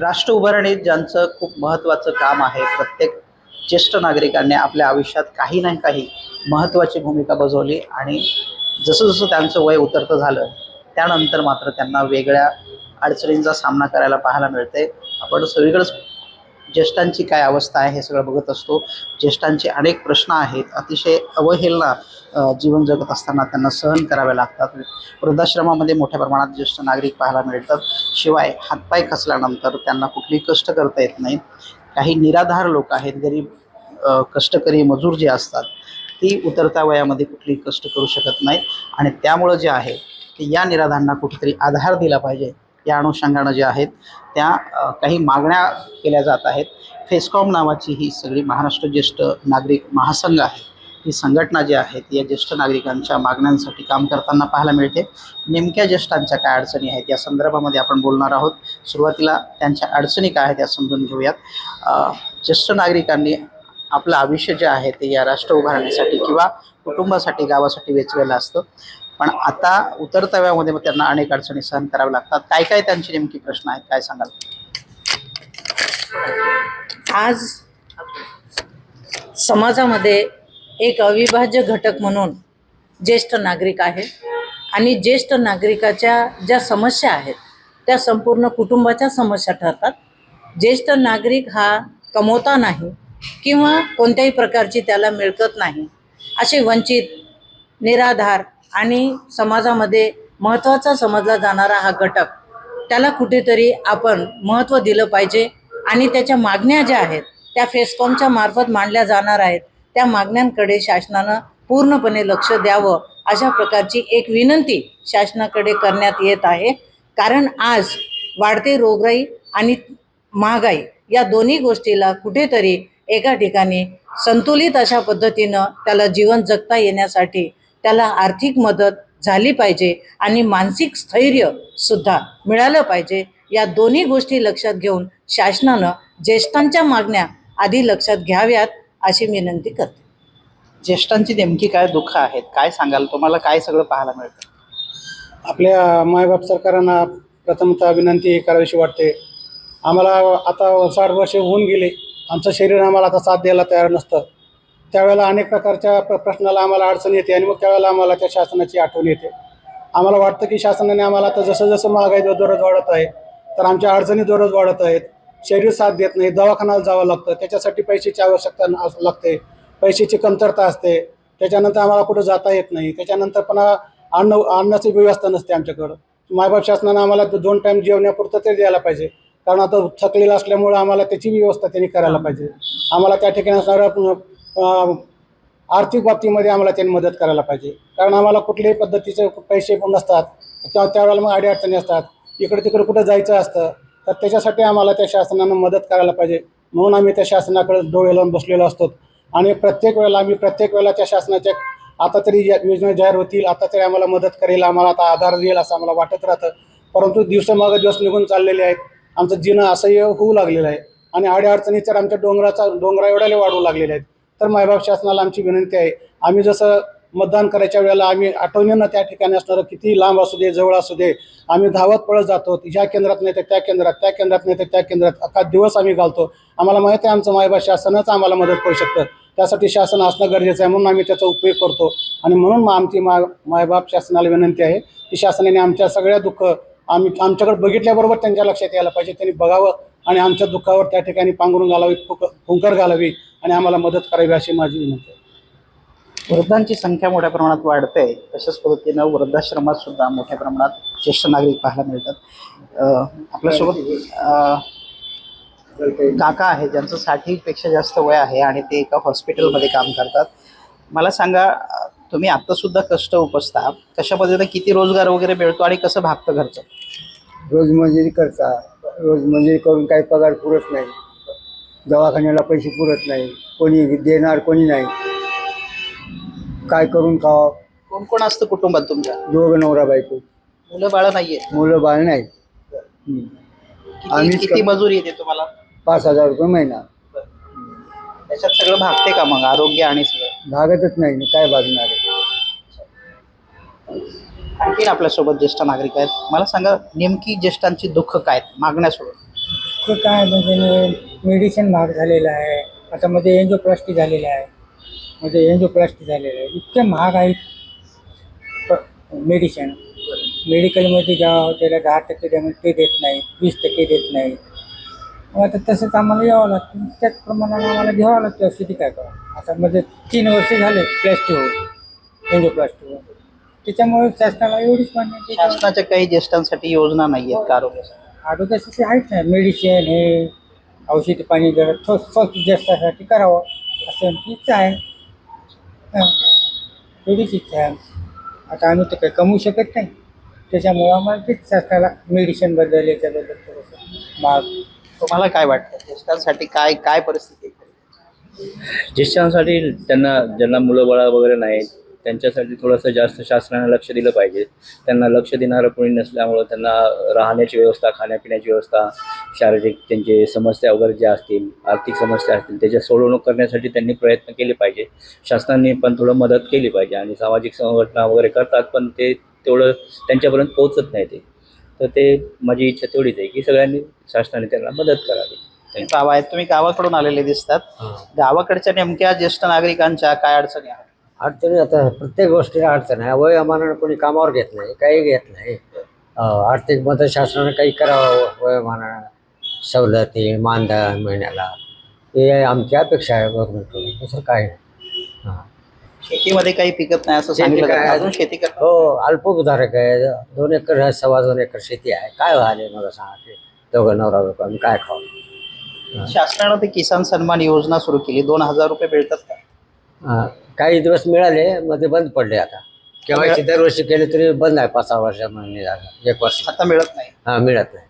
राष्ट्र उभारणीत ज्यांचं खूप महत्त्वाचं काम आहे, प्रत्येक ज्येष्ठ नागरिकांनी आपल्या आयुष्यात काही ना काही महत्त्वाची भूमिका बजावली आणि जसं जसं त्यांचं वय उतरतं झालं त्यानंतर मात्र त्यांना वेगळ्या अडचणींचा सामना करायला पाहायला मिळते. आपण सगळीकडेच ज्येष्ठांची काय अवस्था आहे हे सगळं बघत असतो. ज्येष्ठांचे अनेक प्रश्न आहेत, अतिशय अवहेलना जीवन जगत असताना त्यांना सहन कराव्या लागतात. वृद्धाश्रमामध्ये मोठ्या प्रमाणात ज्येष्ठ नागरिक पाहायला मिळतात. शिवाय हातपाय खचल्यानंतर त्यांना कुठलीही कष्ट करता येत नाही. काही निराधार लोक आहेत, गरीब कष्टकरी मजूर जे असतात ती उतरत्या वयामध्ये कुठलीही कष्ट करू शकत नाहीत आणि त्यामुळं जे आहे की या निराधारांना कुठेतरी आधार दिला पाहिजे. या अनुषंगानं जे आहेत त्या काही मागण्या केल्या जात आहेत. फेस्कॉम नावाची ही सगळी महाराष्ट्र ज्येष्ठ नागरिक महासंघ आहे, ही संघटना जी आहे ती या ज्येष्ठ नागरिकांच्या मागण्यांसाठी काम करताना पाहायला मिळते. नेमक्या ज्येष्ठांच्या काय अडचणी आहेत या संदर्भामध्ये आपण बोलणार आहोत. सुरुवातीला त्यांच्या अडचणी काय आहेत या समजून घेऊयात. ज्येष्ठ नागरिकांनी आपलं आयुष्य जे आहे ते या राष्ट्र उभारण्यासाठी किंवा कुटुंबासाठी गावासाठी वेचलेलं असतं, पण आता उतरत्या वयामध्ये त्यांना अनेक अडचणी सहन कराव्या लागतात. काय काय त्यांची नेमकी प्रश्न आहेत, काय सांगाल? आज समाजामध्ये एक अविभाज्य घटक म्हणून ज्येष्ठ नागरिक आहे आणि ज्येष्ठ नागरिकाच्या ज्या समस्या आहेत त्या संपूर्ण कुटुंबाच्या समस्या ठरतात. ज्येष्ठ नागरिक हा कमवता नाही किंवा कोणत्याही प्रकारची त्याला मिळकत नाही, असे वंचित, निराधार आणि समाजामध्ये महत्त्वाचा समजला जाणारा हा घटक, त्याला कुठेतरी आपण महत्त्व दिलं पाहिजे आणि त्याच्या मागण्या ज्या आहेत त्या फेस्कॉमच्या मार्फत मांडल्या जाणार आहेत. त्या मागण्यांकडे शासनानं पूर्णपणे लक्ष द्यावं अशा प्रकारची एक विनंती शासनाकडे करण्यात येत आहे. कारण आज वाढते रोगराई आणि महागाई या दोन्ही गोष्टीला कुठेतरी एका ठिकाणी संतुलित अशा पद्धतीनं त्याला जीवन जगता येण्यासाठी त्याला आर्थिक मदत झाली पाहिजे आणि मानसिक स्थैर्य सुद्धा मिळालं पाहिजे. या दोन्ही गोष्टी लक्षात घेऊन शासनानं ज्येष्ठांच्या मागण्या आधी लक्षात घ्याव्यात अशी विनंती करते. ज्येष्ठांची नेमकी काय दुःख आहेत, काय सांगाल? तुम्हाला काय सगळं पाहायला मिळतं? आपल्या मायबाप सरकारांना प्रथमतः विनंती करावीशी वाटते. आम्हाला आता 60 वर्षे होऊन गेले, आमचं शरीर आम्हाला आता साथ द्यायला तयार नसतं. त्यावेळेला अनेक प्रकारच्या प्रश्नाला आम्हाला अडचण येते आणि मग त्यावेळेला आम्हाला त्या शासनाची आठवण येते. आम्हाला वाटतं की शासनाने आम्हाला आता जसं जसं महागाई दररोज वाढत आहे तर आमच्या अडचणी दररोज वाढत आहेत. शरीर साथ देत नाही, दवाखान्याला जावं लागतं, त्याच्यासाठी पैशाची आवश्यकता लागते, पैशाची कमतरता असते. त्याच्यानंतर आम्हाला कुठं जाता येत नाही. त्याच्यानंतर पण अन्नाची व्यवस्था नसते आमच्याकडं. मायबाप शासनानं आम्हाला 2 टाईम जेवण्यापुरतं तरी द्यायला पाहिजे, कारण आता थकलेलं असल्यामुळं आम्हाला त्याची व्यवस्था त्यांनी करायला पाहिजे. आम्हाला त्या ठिकाणी असणाऱ्या आर्थिक बाबतीमध्ये आम्हाला त्यांनी मदत करायला पाहिजे, कारण आम्हाला कुठल्याही पद्धतीचे पैसे पण नसतात. त्यावेळेला मग अडीअडचणी असतात, इकडे तिकडे कुठं जायचं असतं, तर त्याच्यासाठी आम्हाला त्या शासनानं मदत करायला पाहिजे. म्हणून आम्ही त्या शासनाकडे डोळे लावून बसलेलो असतो आणि प्रत्येक वेळेला त्या शासनाच्या आता तरी योजना जाहीर होतील, आता तरी आम्हाला मदत करेल, आम्हाला आता आधार देईल असं आम्हाला वाटत राहतं. परंतु दिवसामागे दिवस निघून चाललेले आहेत. आमचं जीणं असह्य होऊ लागलेलं आहे आणि अडीअडचणी तर आमच्या डोंगरा एवढ्याला वाढू लागलेले आहेत. तर मायबाप शासनाला आमची विनंती आहे, आम्ही जसं मतदान करायच्या वेळेला आम्ही आठवणीनं त्या ठिकाणी असणारं, किती लांब असू दे जवळ असू दे, आम्ही धावत पळत जातो. ह्या केंद्रात नाही तर त्या केंद्रात, त्या केंद्रात नाही तर त्या केंद्रात अख्खा दिवस आम्ही घालतो. आम्हाला माहिती आहे आमचं मायबाप शासनच आम्हाला मदत करू शकतं. त्यासाठी शासन असणं गरजेचं आहे, म्हणून आम्ही त्याचा उपयोग करतो. आणि म्हणून आमची मायबाप शासनाला विनंती आहे की शासनाने आमच्या सगळ्या दुःख आमच्याकडे बघितल्याबरोबर त्यांच्या लक्षात यायला पाहिजे. त्यांनी बघावं आणि आमच्या दुःखावर त्या ठिकाणी पांघरून घालावी, फुंकर घालावी आणि आम्हाला मदत करावी अशी माझी विनंती आहे. वृद्धांची संख्या मोठ्या प्रमाणात वाढते, तशाच पद्धतीनं वृद्धाश्रमात सुद्धा मोठ्या प्रमाणात ज्येष्ठ नागरिक पाहायला मिळतात. आपल्यासोबत काका आहे ज्यांचं 60पेक्षा जास्त वय आहे आणि ते एका हॉस्पिटलमध्ये काम करतात. मला सांगा, तुम्ही आत्तासुद्धा कष्ट उपसता, कशा पद्धतीने किती रोजगार वगैरे मिळतो आणि कसं भागतं घरचं? रोजमजुरी करता, रोजमजुरी करून काही पगार पुरत नाही, दवाखान्याला पैसे पुरत नाही, कोणी देणार कोणी नाही, काय करून खावं. कोण कोण असतं कुटुंबात तुमच्या? 2 नवरा बायको. मुलं बाळं नाहीये? मुलं बाळ नाही. किती मजुरी येते तुम्हाला? 5,000 रुपये महिना. त्याच्यात सगळं भागते का मग, आरोग्य आणि सगळं? भागतच नाही, काय भागणार आहे. आणखी आपल्यासोबत ज्येष्ठ नागरिक आहेत. मला सांगा, नेमकी ज्येष्ठांची दुःख काय, मागण्यासोबत? काय म्हणजे मेडिसिन महाग झालेलं आहे. आता मध्ये एन्जिओप्लास्टी झालेलं आहे. झालेलं आहे. इतके महाग आहेत मेडिसिन. मेडिकलमध्ये जेव्हा त्याला 10% द्या ते देत नाही, 20% देत नाही. मग आता तसंच आम्हाला यावं लागतं. त्याच प्रमाणाने आम्हाला घ्यावं लागतं. औषधी काय करा. आता मध्ये 3 वर्ष झाले एन्जिओप्लास्टीवर. त्याच्यामुळे शासनाला एवढीच मान्य शासनाच्या काही ज्येष्ठांसाठी योजना नाही आहेत का आरोग्यासाठी? आरोग्यासाठी आहेत ना मेडिसिन हे औषधी पाणी जरा स्वस्त जास्तासाठी करावं असं आमची इच्छा आहे. एवढीच इच्छा आहे. आता आम्ही तर काही कमवू शकत नाही. त्याच्यामुळं आम्हाला तेच शासनाला मेडिसिनबद्दल याच्याबद्दल थोडंसं माग. तुम्हाला काय वाटतं ज्येष्ठांसाठी काय काय परिस्थिती आहे? ज्येष्ठांसाठी ज्यांना मुलं बाळं वगैरे नाहीत त्यांच्यासाठी थोडंसं जास्त शासनाने लक्ष दिलं पाहिजे. त्यांना लक्ष देणारं कोणी नसल्यामुळं त्यांना राहण्याची व्यवस्था, खाण्यापिण्याची व्यवस्था, शारीरिक त्यांचे समस्या वगैरे ज्या असतील, आर्थिक समस्या असतील त्याच्या सोडवणूक करण्यासाठी त्यांनी प्रयत्न केले पाहिजे. शासनाने पण थोडं मदत केली पाहिजे. आणि सामाजिक संघटना वगैरे करतात पण ते तेवढं त्यांच्यापर्यंत पोहोचत नाही. तर ते माझी इच्छा तेवढीच आहे की सगळ्यांनी शासनाने त्यांना मदत करावी. बाबा आहेत, तुम्ही गावाकडून आलेले दिसतात. गावाकडच्या नेमक्या ज्येष्ठ नागरिकांच्या काय अडचणी आहेत? अडचणी आता प्रत्येक गोष्टीला अडचण आहे. वयोमानानं कोणी कामावर घेत नाही, काही घेत नाही. आर्थिक मदत शासनानं काही करावं, वयोमानानं सवलती, मानधन महिन्याला, हे आमची अपेक्षा आहे गव्हर्नमेंटकडून. दुसरं काय नाही. हां, शेतीमध्ये काही पिकत नाही असं शेती सांगितलं काय? जातं. अजून शेती करतात? हो, अल्पभूधारक आहे. 2 एकर आहे, 2.25 एकर शेती आहे. काय झाले मला सांगा ते दोघं नवरा बायको आम्ही काय खाऊ? शासनानं ते किसान सन्मान योजना सुरू केली. 2,000 रुपये मिळतात का? काही दिवस मिळाले, मग ते बंद पडले आता. केव्हाची दरवर्षी केले तरी बंद आहे. 5-6 वर्षांनी झालं, 1 वर्ष. आता मिळत नाही. मिळत नाही.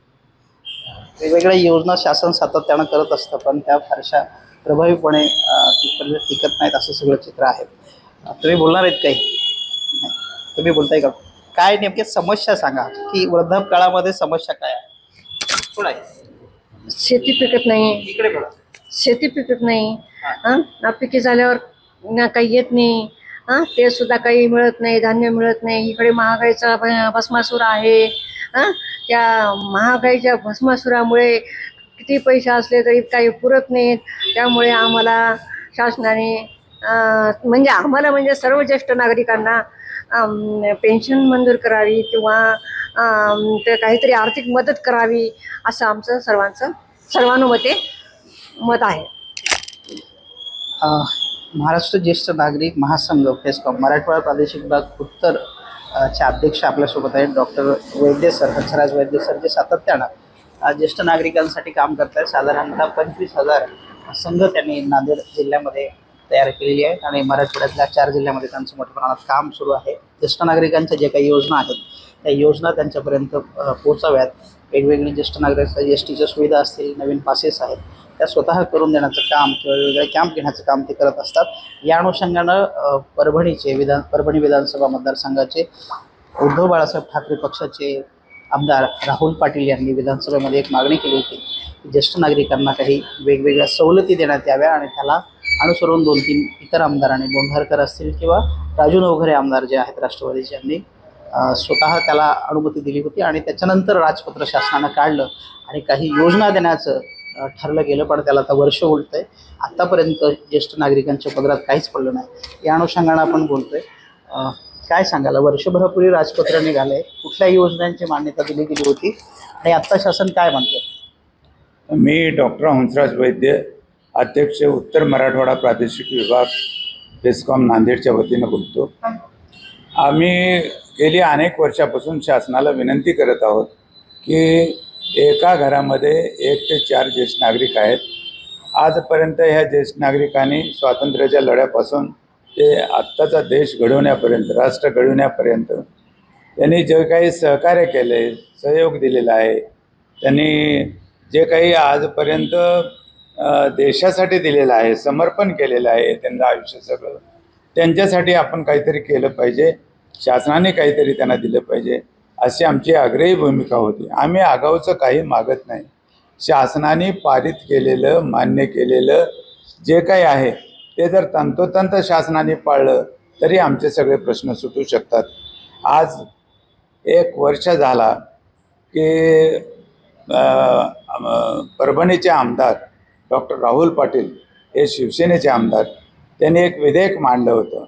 वेगवेगळ्या योजना शासन सातत्यानं करत असतं पण त्या फारशा प्रभावीपणे तिथपर्यंत टिकत नाहीत असं सगळं चित्र आहे. तुम्ही बोलणार आहेत काही? नाही. तुम्ही बोलताय का? काय नेमक्या समस्या सांगा की वृद्धापकाळामध्ये समस्या काय आहे? कोण आहे? शेती पिकत नाही. इकडे बघा. शेती पिकत नाही. नापिकी झाल्यावर काही येत नाही. ते सुद्धा काही मिळत नाही, धान्य मिळत नाही. इकडे महागाईचा भस्मासूर आहे. त्या महागाईच्या भस्मासुरामुळे किती पैसे असले तरी काही पुरत नाहीत. त्यामुळे आम्हाला शासनाने म्हणजे सर्व ज्येष्ठ नागरिकांना पेन्शन मंजूर करावी किंवा ते काहीतरी आर्थिक मदत करावी असं आमचं सर्वानुमते मत आहे. महाराष्ट्र ज्येष्ठ नागरिक महासंघ फेस्कॉम मराठवाडा प्रादेशिक विभाग उत्तर चे अध्यक्ष आपल्यासोबत आहेत डॉक्टर वैद्य सर, हंसराज वैद्य सर, जे सातत्यानं ज्येष्ठ नागरिकांसाठी काम करत आहेत. साधारणतः 25,000 संघ त्यांनी नांदेड जिल्ह्यामध्ये तयार केलेली आहेत आणि मराठवाड्यातल्या 4 जिल्ह्यामध्ये त्यांचं मोठ्या प्रमाणात काम सुरू आहे. ज्येष्ठ नागरिकांच्या जे काही योजना आहेत त्या योजना त्यांच्यापर्यंत पोहोचाव्यात. वेगवेगळी ज्येष्ठ नागरिक एस टीच्या सुविधा असतील, नवीन पासेस आहेत, त्या स्वतः करून देण्याचं काम किंवा वेगवेगळे कॅम्प घेण्याचं काम ते करत असतात. या अनुषंगानं परभणी विधानसभा मतदारसंघाचे उद्धव बाळासाहेब ठाकरे पक्षाचे आमदार राहुल पाटील यांनी विधानसभेमध्ये एक मागणी केली होती की ज्येष्ठ नागरिकांना काही वेगवेगळ्या सवलती देण्यात याव्या आणि त्याला अनुसरून 2-3 इतर आमदारांनी, बोंढारकर असतील किंवा राजू नवघरे आमदार जे आहेत राष्ट्रवादीचे, यांनी स्वतः त्याला अनुमती दिली होती. आणि त्याच्यानंतर राजपत्र शासनानं काढलं आणि काही योजना देण्याचं ठरलं गेलं, पण त्याला आता वर्ष उलटं आहे. आत्तापर्यंत ज्येष्ठ नागरिकांच्या पदरात काहीच पडलं नाही. या अनुषंगानं आपण बोलतोय. काय सांगायला, वर्षभरापूर्वी राजपत्र निघालंय, कुठल्या योजनांची मान्यता दिली गेली होती आणि आत्ता शासन काय म्हणतं? मी डॉक्टर हंसराज वैद्य, अध्यक्ष उत्तर मराठवाडा प्रादेशिक विभाग बेस्कॉम नांदेडच्या वतीनं बोलतो. आम्ही गेली अनेक वर्षापासून शासनाला विनंती करत आहोत की एका घरामध्ये 1 ते 4 ज्येष्ठ नागरिक आहेत. आजपर्यंत ह्या ज्येष्ठ नागरिकांनी स्वातंत्र्याच्या लढ्यापासून ते आत्ताचा देश घडवण्यापर्यंत, राष्ट्र घडवण्यापर्यंत त्यांनी जे काही सहकार्य केलं आहे, सहयोग दिलेला आहे, त्यांनी जे काही आजपर्यंत देशासाठी दिलेलं आहे, समर्पण केलेलं आहे त्यांचं आयुष्य सगळं, त्यांच्यासाठी आपण काहीतरी केलं पाहिजे. शासनाने काहीतरी त्यांना दिलं पाहिजे अशी आमची आग्रही भूमिका होती. आम्ही आगाऊचं काही मागत नाही. शासनाने पारित केलेलं, मान्य केलेलं जे काही आहे ते जर तंतोतंत शासनाने पाळलं तरी आमचे सगळे प्रश्न सुटू शकतात. आज 1 वर्ष झाला की परभणीचे आमदार डॉक्टर राहुल पाटील हे शिवसेनेचे आमदार, त्यांनी एक विधेयक मांडलं होतं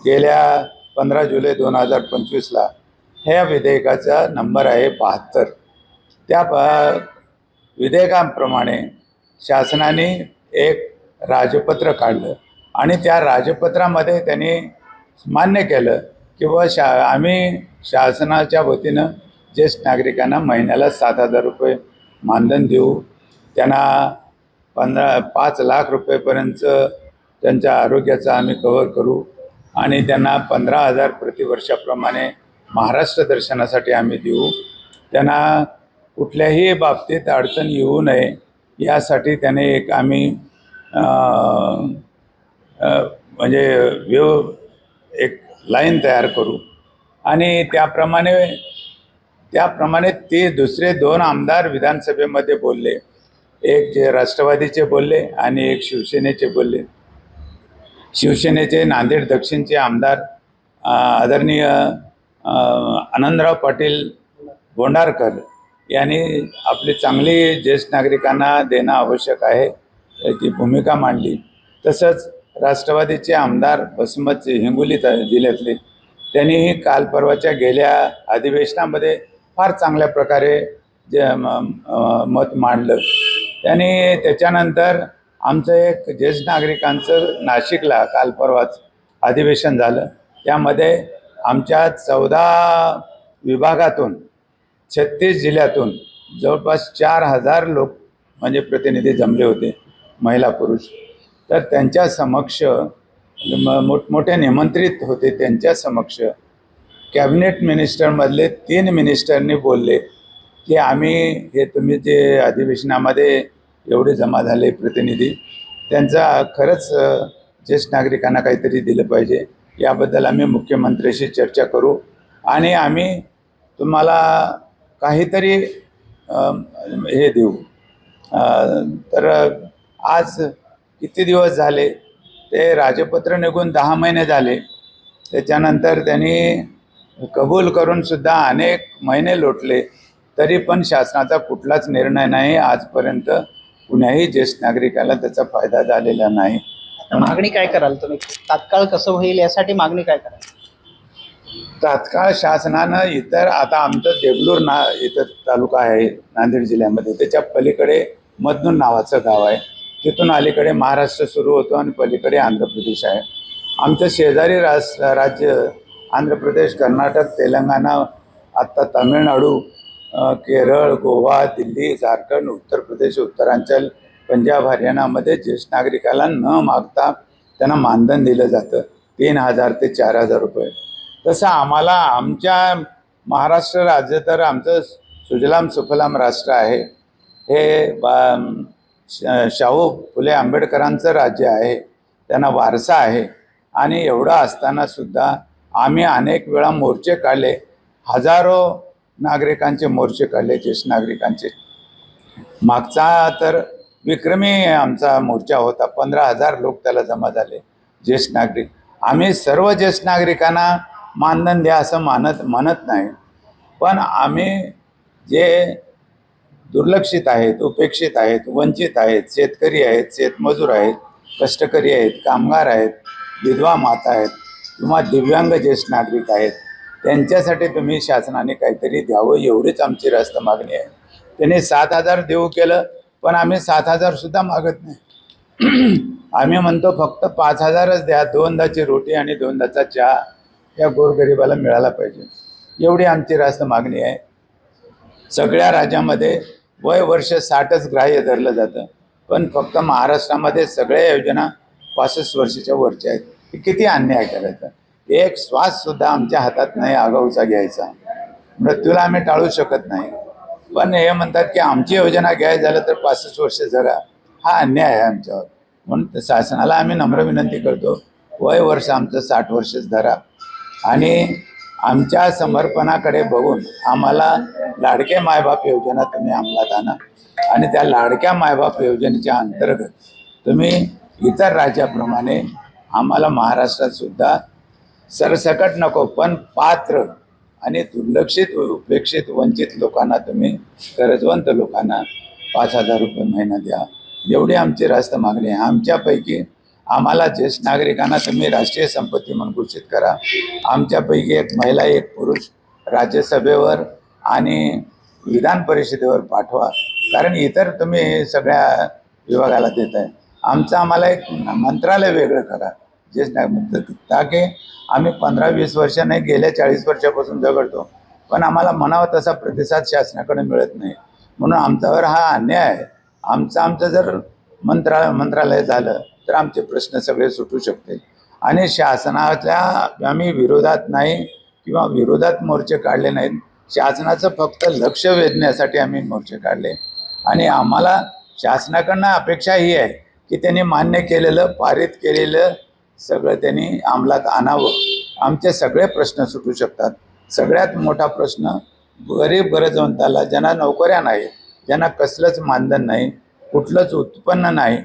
गेल्या 15 जुलै 2025ला. ह्या विधेयकाचा नंबर आहे 72. त्या विधेयकाप्रमाणे शासनाने एक राजपत्र काढलं आणि त्या राजपत्रामध्ये त्यांनी मान्य केलं की आम्ही शासनाच्या वतीनं ज्येष्ठ नागरिकांना महिन्याला 7,000 रुपये मानधन देऊ, त्यांना 5 लाख रुपयेपर्यंत त्यांच्या आरोग्याचा आम्ही कव्हर करू आणि त्यांना 15,000 प्रतिवर्षाप्रमाणे महाराष्ट्र दर्शनासाठी आम्ही देऊ. त्यांना कुठल्याही बाबतीत अडचण येऊ नये यासाठी त्याने एक आम्ही म्हणजे एक लाईन तयार करू आणि त्याप्रमाणे ते दुसरे 2 आमदार विधानसभेमध्ये बोलले. एक जे राष्ट्रवादीचे बोलले आणि एक शिवसेनेचे बोलले. शिवसेनेचे नांदेड दक्षिणचे आमदार आदरणीय आनंदराव पाटील बोंडारकर यांनी आपली चांगली ज्येष्ठ नागरिकांना देणं आवश्यक आहे याची भूमिका मांडली. तसंच राष्ट्रवादीचे आमदार बसमत हिंगोली जिल्ह्यातले त्यांनीही काल परवाच्या गेल्या अधिवेशनामध्ये फार चांगल्या प्रकारे मत मांडलं. त्यांनी त्याच्यानंतर आमचं एक ज्येष्ठ नागरिकांचं नाशिकला काल परवाच अधिवेशन झालं. त्यामध्ये आमच्या 14 विभागातून 36 जिल्ह्यातून जवळपास 4,000 लोक म्हणजे प्रतिनिधी जमले होते, महिला पुरुष. तर त्यांच्या समक्ष मोठमोठे निमंत्रित होते. त्यांच्या समक्ष कॅबिनेट मिनिस्टरमधले 3 मिनिस्टरनी बोलले की आम्ही हे तुम्ही जे अधिवेशनामध्ये एवढे जमा झाले प्रतिनिधी, त्यांचा खरंच ज्येष्ठ नागरिकांना काहीतरी दिलं पाहिजे. याबद्दल आम्ही मुख्यमंत्र्यांशी चर्चा करू आणि आम्ही तुम्हाला काहीतरी हे देऊ. तर आज किती दिवस झाले, ते राजपत्र निघून 10 महिने झाले. त्याच्यानंतर त्यांनी कबूल करूनसुद्धा अनेक महिने लोटले, तरी पण शासनाचा कुठलाच निर्णय नाही. आजपर्यंत कुण्याही ज्येष्ठ नागरिकाला त्याचा फायदा झालेला नाही. मागणी काय कराल तुम्ही? तात्काळ कसं होईल यासाठी मागणी काय कराल? तात्काळ शासनानं इतर आता आमचं देगलूर इथं तालुका आहे नांदेड जिल्ह्यामध्ये, त्याच्या पलीकडे मदनूर नावाचं गाव आहे. तिथून अलीकडे महाराष्ट्र सुरू होतो आणि पलीकडे आंध्र प्रदेश आहे. आमचं शेजारी राज्य आंध्र प्रदेश, कर्नाटक, तेलंगणा, आत्ता तामिळनाडू, केरळ, गोवा, दिल्ली, झारखंड, उत्तर प्रदेश, उत्तरांचल, पंजाब, हरियाणामध्ये ज्येष्ठ नागरिकाला न मागता त्यांना मानधन दिलं जातं 3,000 ते 4,000 रुपये. तसं आम्हाला आमच्या महाराष्ट्र राज्य तर आमचं सुजलाम सुफलाम राष्ट्र आहे. हे शाहू फुले आंबेडकरांचं राज्य आहे, त्यांना वारसा आहे. आणि एवढं असतानासुद्धा आम्ही अनेक वेळा मोर्चे काढले, हजारो नागरिकांचे मोर्चे काढले, ज्येष्ठ नागरिकांचे. मागचा तर विक्रमी आमचा मोर्चा होता, 15,000 लोक त्याला जमा झाले ज्येष्ठ नागरिक. आम्ही सर्व ज्येष्ठ नागरिकांना मानधन द्या असं म्हणत नाही, पण आम्ही जे दुर्लक्षित आहेत, उपेक्षित आहेत, वंचित आहेत, शेतकरी आहेत, शेतमजूर आहेत, कष्टकरी आहेत, कामगार आहेत, विधवा माता आहेत किंवा दिव्यांग ज्येष्ठ नागरिक आहेत, त्यांच्यासाठी तुम्ही शासनाने काहीतरी द्यावं एवढीच आमची रास्त मागणी आहे. त्यांनी 7,000 देऊ केलं, पण आम्ही 7,000 सुद्धा मागत नाही. आम्ही म्हणतो फक्त 5,000च द्या. 2दाची रोटी आणि 2दाचा चहा या गोरगरिबाला मिळाला पाहिजे, एवढी आमची रास्त मागणी आहे. सगळ्या राज्यामध्ये वय वर्ष 60च ग्राह्य धरलं जातं, पण फक्त महाराष्ट्रामध्ये सगळ्या योजना 65 वर्षाच्या वरच्या आहेत. किती अन्याय करायचा. एक श्वाससुद्धा आमच्या हातात नाही आगाऊचा घ्यायचा. मृत्यूला आम्ही टाळू शकत नाही, पण हे म्हणतात की आमची योजना घ्यायचं झालं तर 65 वर्ष जगा. हा अन्याय आहे आमच्यावर. म्हणून शासनाला आम्ही नम्र विनंती करतो, वय वर्ष आमचं 60 वर्षच धरा आणि आमच्या समर्पणाकडे बघून आम्हाला लाडके मायबाप योजना तुम्ही अंमलात आणा आणि त्या लाडक्या मायबाप योजनेच्या अंतर्गत तुम्ही इतर राज्याप्रमाणे आम्हाला महाराष्ट्रात सुद्धा सरसकट नको, पण पात्र आणि दुर्लक्षित, उपेक्षित, वंचित लोकांना तुम्ही, गरजवंत लोकांना 5,000 रुपये महिना द्या, एवढी आमची रास्त मागणी आहे. आमच्यापैकी आम्हाला ज्येष्ठ नागरिकांना तुम्ही राष्ट्रीय संपत्ती म्हणून घोषित करा. आमच्यापैकी एक महिला एक पुरुष राज्यसभेवर आणि विधान परिषदेवर पाठवा, कारण इतर तुम्ही सगळ्या विभागाला देत आहे. आम्हाला एक मंत्रालय वेगळं करा ज्येष्ठ नागरिक, ताकी आम्ही 15-20 वर्ष नाही, गेल्या 40 वर्षापासून झगडतो, पण आम्हाला म्हणावा तसा प्रतिसाद शासनाकडे मिळत नाही. म्हणून आमच्यावर हा अन्याय आहे. आमचं जर मंत्रालय झालं तर आमचे प्रश्न सगळे सुटू शकते. आणि शासनाच्या आम्ही विरोधात नाही किंवा विरोधात मोर्चे काढले नाहीत. शासनाचं फक्त लक्ष वेधण्यासाठी आम्ही मोर्चे काढले. आणि आम्हाला शासनाकडनं अपेक्षा ही आहे की त्यांनी मान्य केलेलं, पारित केलेलं सगळं त्यांनी अंमलात आणावं. आमचे सगळे प्रश्न सुटू शकतात. सगळ्यात मोठा प्रश्न गरीब गरजवंताला, ज्यांना नोकऱ्या नाही, ज्यांना कसलंच मानधन नाही, कुठलंच उत्पन्न नाही,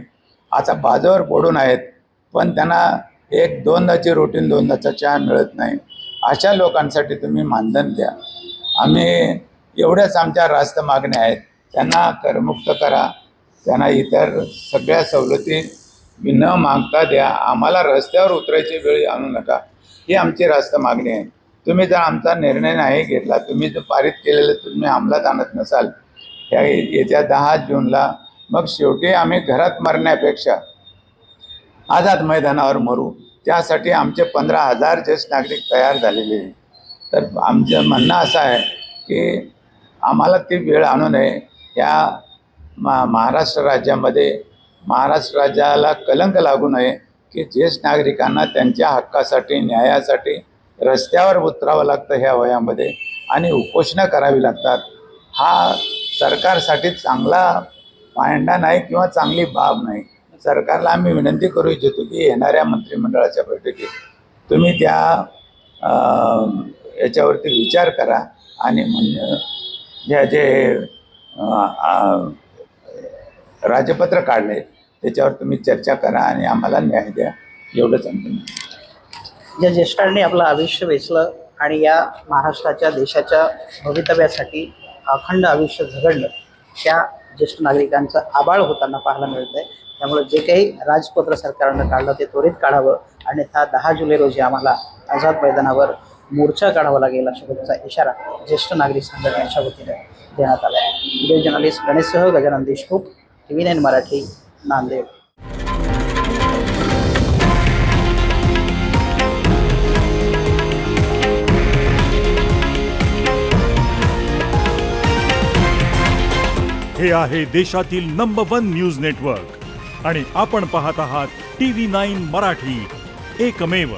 आता बाजावर पडून आहेत, पण त्यांना 1-2दाची रोटी 2दाचा चहा मिळत नाही, अशा लोकांसाठी तुम्ही मानधन द्या. आम्ही एवढ्याच आमच्या रास्त मागण्या आहेत. त्यांना करमुक्त करा, त्यांना इतर सगळ्या सवलती न मागता द्या. आम्हाला रस्त्यावर उतरायची वेळ आणू नका, ही आमची रास्त मागणी आहे. तुम्ही जर आमचा निर्णय नाही घेतला, तुम्ही जर पारित केलेलं तुम्ही अंमलात आणत नसाल येत्या 10 जूनला, मग शेवटी आम्ही घरात मरण्यापेक्षा आझाद मैदानावर मरू. त्यासाठी आमचे 15,000 ज्येष्ठ नागरिक तयार झालेले आहे. तर आमचं म्हणणं असं आहे की आम्हाला ती वेळ आणू नये. या महाराष्ट्र राज्यामध्ये, महाराष्ट्र राज्याला कलंक लागू नये की ज्येष्ठ नागरिकांना त्यांच्या हक्कासाठी, न्यायासाठी रस्त्यावर उतरावं लागतं ह्या वयामध्ये आणि उपोषणं करावी लागतात. हा सरकारसाठी चांगला पायंडा नाही किंवा चांगली बाब नाही. सरकारला आम्ही विनंती करू इच्छितो की येणाऱ्या मंत्रिमंडळाच्या बैठकीत तुम्ही त्या याच्यावरती विचार करा आणि जे राजपत्र काढले त्याच्यावर तुम्ही चर्चा करा आणि आम्हाला न्याय द्या, एवढंच आमचं. ज्या ज्येष्ठांनी आपलं आयुष्य वेचलं आणि या महाराष्ट्राच्या, देशाच्या भवितव्यासाठी अखंड आयुष्य झगडलं, त्या ज्येष्ठ नागरिकांचं आबाळ होताना पाहायला मिळत आहे. त्यामुळे जे काही राजपत्र सरकारनं काढलं ते त्वरित काढावं. आणि 10 जुलै रोजी आम्हाला आझाद मैदानावर मोर्चा काढावा लागेल अशा इशारा ज्येष्ठ नागरिक संघटनेच्या वतीने देण्यात आला आहे. व्हिडिओ जर्नलिस्ट गणेशसह गजानन देशमुख, TV9 मराठी, नांदेड. हे आहे देशातील नंबर 1 न्यूज नेटवर्क आणि आपण पाहत आहात TV9 मराठी, एकमेव.